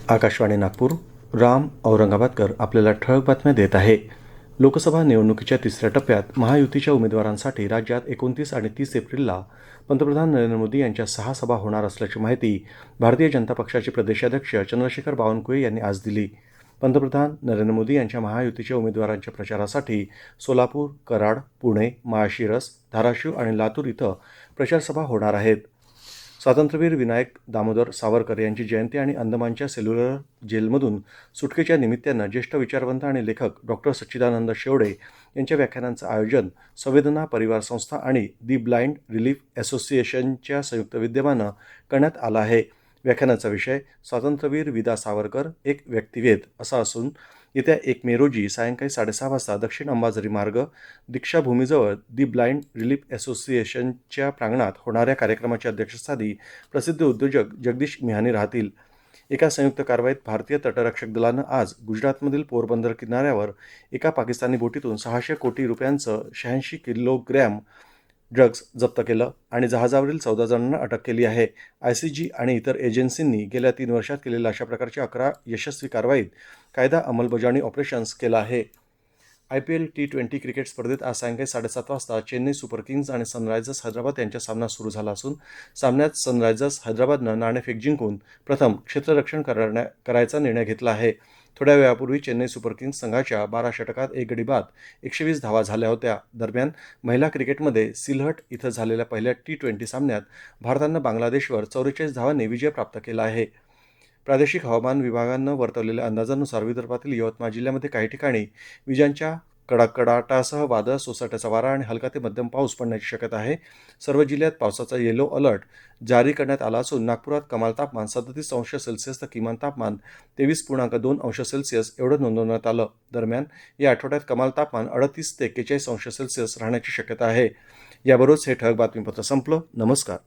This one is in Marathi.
आकाशवाणी नागपूर. राम औरंगाबादकर आपल्याला ठळक बातम्या देत आहे. लोकसभा निवडणुकीच्या तिसऱ्या टप्प्यात महायुतीच्या उमेदवारांसाठी राज्यात 29 आणि 30 एप्रिलला पंतप्रधान नरेंद्र मोदी यांच्या 6 सभा होणार असल्याची माहिती भारतीय जनता पक्षाचे प्रदेशाध्यक्ष चंद्रशेखर बावनकुळे यांनी आज दिली. पंतप्रधान नरेंद्र मोदी यांच्या महायुतीच्या उमेदवारांच्या प्रचारासाठी सोलापूर, कराड, पुणे, माळशिरस, धाराशिव आणि लातूर इथं प्रचारसभा होणार आहेत. स्वातंत्र्यवीर विनायक दामोदर सावरकर यांची जयंती आणि अंदमानच्या सेल्युलर जेलमधून सुटकेच्या निमित्तानं ज्येष्ठ विचारवंत आणि लेखक डॉक्टर सच्चिदानंद शेवडे यांच्या व्याख्यानांचं आयोजन संवेदना परिवार संस्था आणि दी ब्लाइंड रिलीफ असोसिएशनच्या संयुक्त विद्यमानं करण्यात आला आहे. व्याख्यानाचा विषय स्वातंत्र्यवीर विदा सावरकर एक व्यक्तिवेध असा असून येत्या 1 मे रोजी सायंकाळी 6:30 वाजता दक्षिण अंबाझरी मार्ग दीक्षाभूमीजवळ दी ब्लाइंड रिलीफ असोसिएशनच्या प्रांगणात होणाऱ्या कार्यक्रमाच्या अध्यक्षस्थानी प्रसिद्ध उद्योजक जगदीश मिहानी राहतील. एका संयुक्त कारवाईत भारतीय तटरक्षक दलानं आज गुजरातमधील पोरबंदर किनाऱ्यावर एका पाकिस्तानी बोटीतून 600 कोटी रुपयांचं 86 किलोग्रॅम ड्रग्ज जप्त केलं आणि जहाजावरील 14 जणांना अटक केली आहे. ICG आणि इतर एजन्सींनी गेल्या 3 वर्षात केलेल्या अशा प्रकारच्या 11 यशस्वी कारवाईत कायदा अंमलबजावणी ऑपरेशन्स केलं आहे. IPL T20 क्रिकेट स्पर्धेत आज सायंकाळी 7:30 वाजता चेन्नई सुपर किंग्ज आणि सनरायझर्स हैदराबाद यांच्या सामना सुरू झाला असून सामन्यात सनरायझर्स हैदराबादनं नाणेफेक जिंकून प्रथम क्षेत्ररक्षण करायचा निर्णय घेतला आहे. थोड्या वेळापूर्वी चेन्नई सुपर किंग्ज संघाच्या 12 षटकात 1 गडी बाद 120 धावा झाल्या होत्या. दरम्यान महिला क्रिकेटमध्ये सिलहट इथं झालेल्या पहिल्या T20 सामन्यात भारतानं बांगलादेशवर 44 धावांनी विजय प्राप्त केला आहे. प्रादेशिक हवामान विभागानं वर्तवलेल्या अंदाजानुसार विदर्भातील यवतमाळ जिल्ह्यामध्ये काही ठिकाणी विजांच्या कडकडाटासह वादळ, सोसाट्याचा वारा आणि हलका ते मध्यम पाऊस पडण्याची शक्यता आहे. सर्व जिल्ह्यात पावसाचा येलो अलर्ट जारी करण्यात आला असून नागपुरात कमाल तापमान 37°C तर किमान तापमान 23.2°C एवढं नोंदवण्यात आलं. दरम्यान या आठवड्यात कमाल तापमान 38 ते 41°C राहण्याची शक्यता आहे. याबरोबरच हे ठळक बातमीपत्र संपलं. नमस्कार.